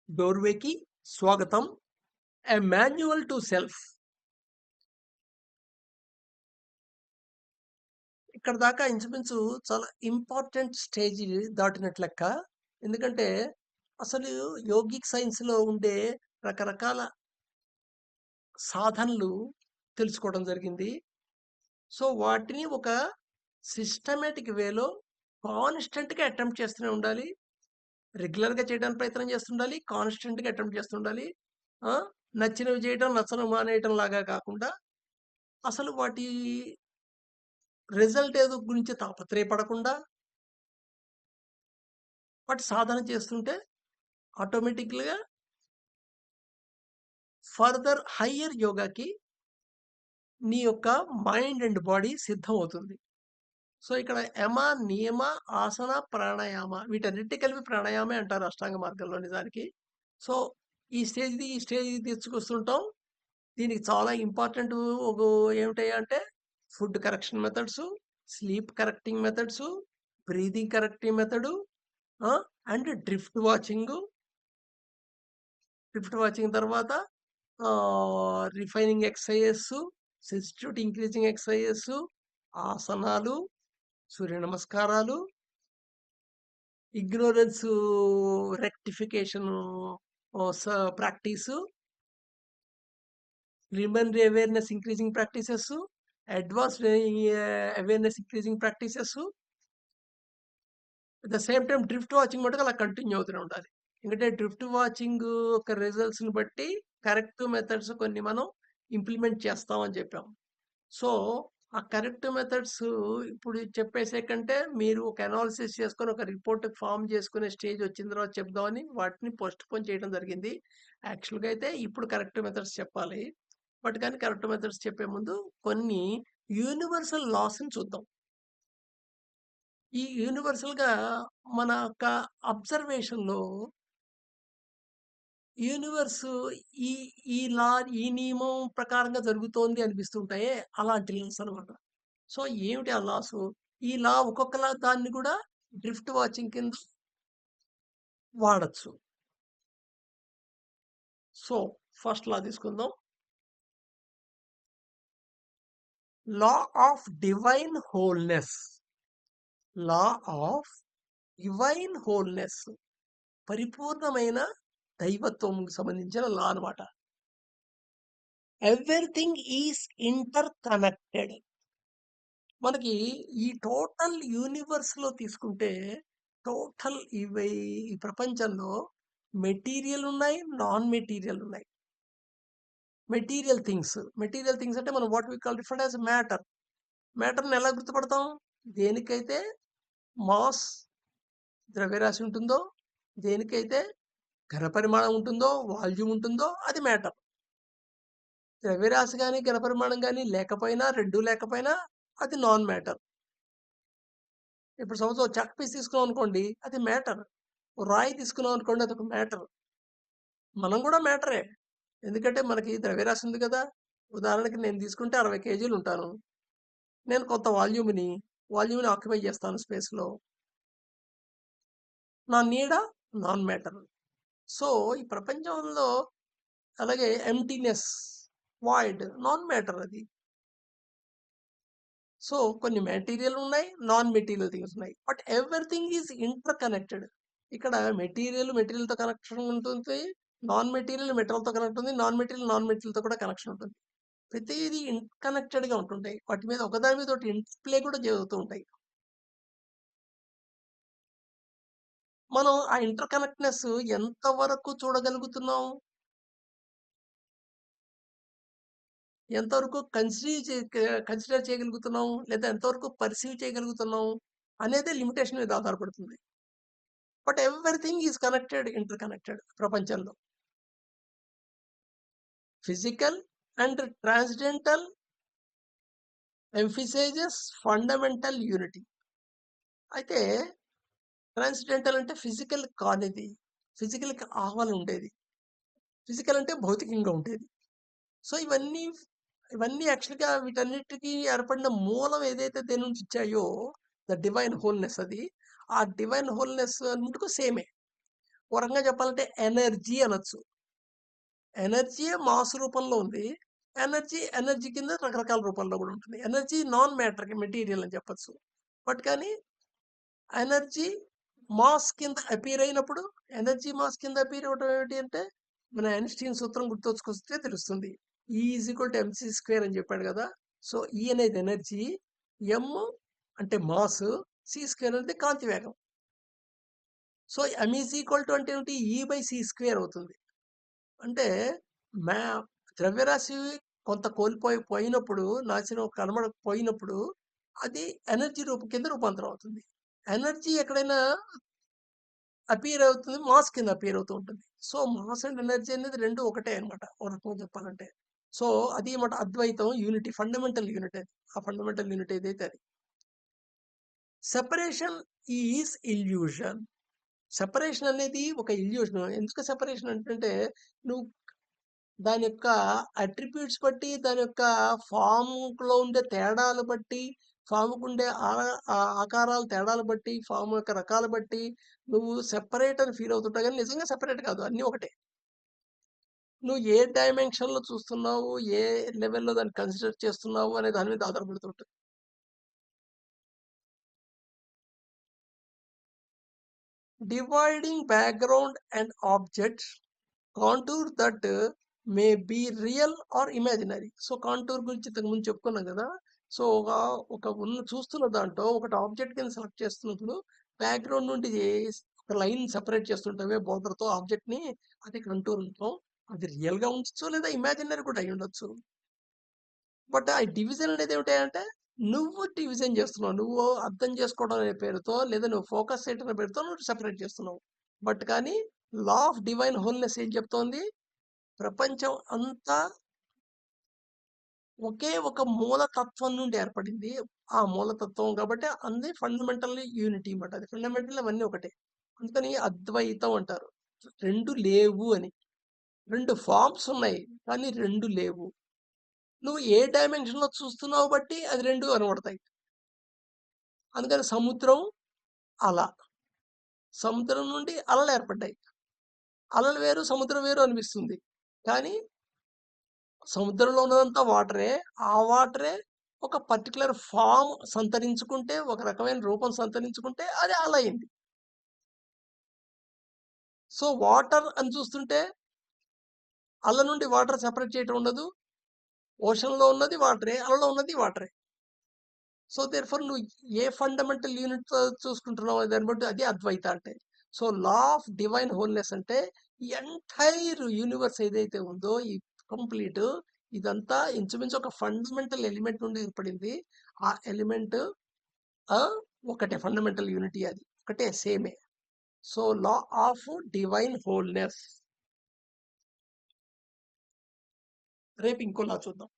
డోర్వేకి స్వాగతం. A manual to self. ఇక్కడ దాకా ఇంచుమించు చాలా ఇంపార్టెంట్ స్టేజ్ దాటినట్లు లెక్క. ఎందుకంటే అసలు యోగిక్ సైన్స్‌లో ఉండే రకరకాల సాధనలు తెలుసుకోవడం జరిగింది. సో, వాటిని ఒక సిస్టమాటిక్ వేలో కాన్స్టెంట్‌గా అటెంప్ట్ చేస్తూనే ఉండాలి. రెగ్యులర్‌గా చేయడానికి ప్రయత్నం చేస్తుండాలి. కాన్స్టెంట్‌గా అటెంప్ట్ చేస్తుండాలి. ఆ! నచ్చినవి చేయడం, నచ్చనివి మానేయటం లాగా కాకుండా అసలు వాటి రిజల్ట్ ఏదో గురించి తాపత్రయపడకుండా వాటి సాధన చేస్తుంటే ఆటోమేటిక్‌గా ఫర్దర్ హయ్యర్ యోగాకి నీ యొక్క మైండ్ అండ్ బాడీ సిద్ధం అవుతుంది. సో, ఇక్కడ యమ, నియమ, ఆసన, ప్రాణాయామ వీటన్నిటిని కలిపి ప్రాణాయామే అంటారు అష్టాంగ మార్గంలో నిజానికి. సో, ఈ స్టేజ్‌కి తీసుకొస్తుంటాం. దీనికి చాలా ఇంపార్టెంట్ ఒక ఏమిటాయంటే food correction methods, sleep correcting methods, breathing correcting method, ఆ! అండ్ డ్రిఫ్ట్ వాచింగ్ తర్వాత refining exercises, sensitivity increasing exercises, ఆసనాలు, సూర్య నమస్కారాలు, ignorance rectification practice, preliminary awareness increasing practices, advanced awareness increasing practices, at the same time drift watching మటుకు అలా continue అవుతూనే ఉండాలి. ఎందుకంటే డ్రిఫ్ట్ వాచింగ్ యొక్క రిజల్ట్స్‌ని బట్టి కరెక్ట్ మెథడ్స్ కొన్ని మనం ఇంప్లిమెంట్ చేస్తామని చెప్పాం. సో, ఆ కరెక్ట్ మెథడ్స్ ఇప్పుడు చెప్పేసే కంటే మీరు ఒక అనాలిసిస్ చేసుకొని ఒక రిపోర్ట్ ఫార్మ్ చేసుకునే స్టేజ్ వచ్చిన తర్వాత చెప్దామని వాటిని పోస్ట్‌పోన్ చేయడం జరిగింది. యాక్చువల్‌గా అయితే ఇప్పుడు కరెక్ట్ మెథడ్స్ చెప్పాలి. బట్ కానీ కరెక్ట్ మెథడ్స్ చెప్పే ముందు కొన్ని యూనివర్సల్ లాస్‌ని చూద్దాం. ఈ యూనివర్సల్‌గా మన యొక్క అబ్జర్వేషన్‌లో యూనివర్స్ ఈ ఈ లా ఈ నియమం ప్రకారంగా జరుగుతోంది అనిపిస్తుంటాయే అలాంటి లాస్ అనమాట. సో, ఏమిటి ఆ లాసు? ఈ లా ఒక్కొక్క దాన్ని కూడా డ్రిఫ్ట్ వాచింగ్ కింద వాడొచ్చు. సో, ఫస్ట్ లా తీసుకుందాం. Law of divine wholeness. Law of divine wholeness. పరిపూర్ణమైన దైవత్వంకి సంబంధించిన లా అనమాట. Everything is inter connected. మనకి ఈ టోటల్ యూనివర్స్‌లో తీసుకుంటే టోటల్ ఈ ప్రపంచంలో మెటీరియల్ ఉన్నాయి. నాన్ మెటీరియల్ ఉన్నాయి. మెటీరియల్ థింగ్స్ అంటే మనం what we call referred as matter. మ్యాటర్‌ని ఎలా గుర్తుపడతాం? దేనికైతే మాస్ ద్రవ్యరాశి ఉంటుందో, దేనికైతే ఘనపరిమాణం ఉంటుందో, వాల్యూమ్ ఉంటుందో అది మ్యాటర్. ద్రవ్యరాశి గాని, ఘనపరిమాణం గాని లేకపోయినా, రెండూ లేకపోయినా అది నాన్ మ్యాటర్. ఇప్పుడు సపోజ్ ఓ చెక్క పీస్ తీసుకున్నాం అనుకోండి అది మ్యాటర్. ఓ రాయి తీసుకున్నాం అనుకోండి అదొక మ్యాటర్. మనం కూడా మ్యాటరే. ఎందుకంటే మనకి ద్రవ్యరాశి ఉంది కదా! ఉదాహరణకి నేను తీసుకుంటే 60 కేజీలు ఉంటాను. నేను కొంత వాల్యూమ్‌ని ఆక్యుపై చేస్తాను స్పేస్‌లో. నా నీడ నాన్ మ్యాటర్. సో, ఈ ప్రపంచంలో అలాగే ఎంప్టీనెస్, వాయిడ్ నాన్ మ్యాటర్ అది. సో, కొన్ని మెటీరియల్ ఉన్నాయి. నాన్ మెటీరియల్ థింగ్స్ ఉన్నాయి. But everything is inter connected. ఇక్కడ మెటీరియల్‌తో కనెక్షన్ ఉంటుంది. మెటల్‌తో కనెక్ట్ ఉంది. నాన్ మెటీరియల్‌తో కూడా కనెక్షన్ ఉంటుంది. ప్రతీదీ కనెక్టెడ్‌గా ఉంటుంటాయి. వాటి మీద ఒకదాని మీద ఒకటి ఇంటర్‌ప్లే కూడా జరుగుతూ ఉంటాయి. మనం ఆ ఇంటర్ కనెక్టెడ్‌నెస్ ఎంత వరకు చూడగలుగుతున్నాం? ఎంతవరకు కన్సిడర్ చేయగలుగుతున్నాం? లేదా ఎంతవరకు పర్సీవ్ చేయగలుగుతున్నాం? అనేదే లిమిటేషన్ మీద ఆధారపడుతుంది. But everything is interconnected ప్రపంచంలో. Physical and transcendental emphasizes fundamental unity. అయితే ట్రాన్స్‌డెంటల్ అంటే ఫిజికల్ కానిది. ఫిజికల్‌కి ఆవల ఉండేది. ఫిజికల్ అంటే భౌతికంగా ఉండేది. సో, ఇవన్నీ యాక్చువల్‌గా వీటన్నిటికి ఏర్పడిన మూలం ఏదైతే దేని నుంచి వచ్చాయో ద డివైన్ హోల్‌నెస్ అది. ఆ డివైన్ హోల్‌నెస్ మటుకు సేమే. ఒక రకంగా చెప్పాలంటే ఎనర్జీ అనొచ్చు. ఎనర్జీయే మాస్ రూపంలో ఉంది. ఎనర్జీ కింద రకరకాల రూపాల్లో కూడా ఉంటుంది. ఎనర్జీ నాన్ మ్యాటర్ మెటీరియల్ అని చెప్పొచ్చు. బట్ కానీ ఎనర్జీ మాస్ కింద అపీర్ అయినప్పుడు ఎనర్జీ మాస్ కింద అపీర్ అవ్వడం ఏమిటి అంటే మన ఐన్‌స్టీన్ సూత్రం గుర్తొచ్చుకొస్తే తెలుస్తుంది. E is equal to MC square అని చెప్పాడు కదా! సో ఈ అనేది ఎనర్జీ, ఎం అంటే మాస్, సి స్క్వేర్ అనేది కాంతి వేగం. So M is equal to అంటే ఏమిటి? ఈ బై సి స్క్వేర్ అవుతుంది. అంటే మ్యా ద్రవ్యరాశి కొంత పోయినప్పుడు, నాశనం కనబడకపోయినప్పుడు అది ఎనర్జీ కింద రూపాంతరం అవుతుంది. ఎనర్జీ ఎక్కడైనా అపియర్ అవుతుంది, మాస్ కింద అపియర్ అవుతూ ఉంటుంది. సో మాస్ అండ్ ఎనర్జీ అనేది రెండు ఒకటే అనమాట, ఒక రకంగా చెప్పాలంటే. సో అది మాట అద్వైతం యూనిటీ, ఫండమెంటల్ యూనిటీ అది. ఆ ఫండమెంటల్ యూనిటీ ఏదైతే అది. Separation is illusion. సెపరేషన్ అనేది ఒక ఇల్యూషన్. ఎందుకు సెపరేషన్ అంటే నువ్వు దాని యొక్క అట్రిబ్యూట్స్ బట్టి, దాని యొక్క ఫామ్‌లో ఉండే తేడాలు బట్టి, ఫామ్‌కు ఉండే ఆకారాల తేడాలు బట్టి, ఫామ్ యొక్క రకాలు బట్టి నువ్వు సెపరేట్ అని ఫీల్ అవుతుంటావు గానీ నిజంగా సెపరేట్ కాదు. అన్నీ ఒకటే. నువ్వు ఏ డైమెన్షన్‌లో చూస్తున్నావు, ఏ లెవెల్‌లో దాన్ని కన్సిడర్ చేస్తున్నావు అనే దాని మీద ఆధారపడుతుంటుంది. Dividing background and objects contour that may be real or imaginary. So contour గురించి ఇంతకు ముందు చెప్పుకున్నాం కదా! సో ఒక చూస్తున్న దాంట్లో ఒకటి ఆబ్జెక్ట్ కింద సెలెక్ట్ చేస్తున్నప్పుడు బ్యాక్‌గ్రౌండ్ నుండి ఒక లైన్ సెపరేట్ చేస్తుంటామే బోర్డర్‌తో ఆబ్జెక్ట్‌ని, అది కంటూర్ అంటాం. అది రియల్‌గా ఉండొచ్చు లేదా ఇమాజినరీ కూడా అయి ఉండొచ్చు. బట్ ఆ డివిజన్ అనేది ఏమిటంటే నువ్వు డివిజన్ చేస్తున్నావు. నువ్వు అర్థం చేసుకోవడం అనే పేరుతో లేదా నువ్వు ఫోకస్ చేయడం అనే పేరుతో నువ్వు సెపరేట్ చేస్తున్నావు. బట్ కానీ లా ఆఫ్ డివైన్ హోల్‌నెస్ ఏం చెప్తోంది? ప్రపంచం అంతా ఒకే ఒక మూలతత్వం నుండి ఏర్పడింది. ఆ మూలతత్వం కాబట్టి అంది ఫండమెంటల్లీ యూనిటీ మాట. అది ఫండమెంటల్ అవన్నీ ఒకటే. అందుకని అద్వైతం అంటారు. 2 లేవు అని. 2 ఫార్మ్స్ ఉన్నాయి. కానీ 2 లేవు. నువ్వు ఏ డైమెన్షన్‌లో చూస్తున్నావు బట్టి అది 2 కనబడతాయి. అందుకని సముద్రం, అల. సముద్రం నుండి అలలు ఏర్పడ్డాయి. అలలు వేరు, సముద్రం వేరు అనిపిస్తుంది. కానీ సముద్రంలో ఉన్నదంతా వాటరే. ఆ వాటరే ఒక పర్టిక్యులర్ ఫామ్ సంతరించుకుంటే, ఒక రకమైన రూపం సంతరించుకుంటే అది అల అయింది. సో వాటర్ అని చూస్తుంటే అల నుండి వాటర్ సెపరేట్ చేయటం ఉండదు. ఓషన్‌లో ఉన్నది వాటరే, అలలో ఉన్నది వాటరే. సో దేర్‌ఫోర్ నువ్వు ఏ ఫండమెంటల్ యూనిట్ చూసుకుంటున్నావు దాన్ని బట్టి అది అద్వైత అంటే. So law of divine wholeness అంటే ఈ ఎంటైర్ యూనివర్స్ ఏదైతే ఉందో ఈ కంప్లీట్ ఇదంతా ఇంచుమించు ఒక ఫండమెంటల్ ఎలిమెంట్ నుండి ఏర్పడింది. ఆ ఎలిమెంట్ ఒకటే ఫండమెంటల్ యూనిటీ, అది ఒకటే సేమే. So law of divine wholeness. రేపు ఇంకో లా చూద్దాం.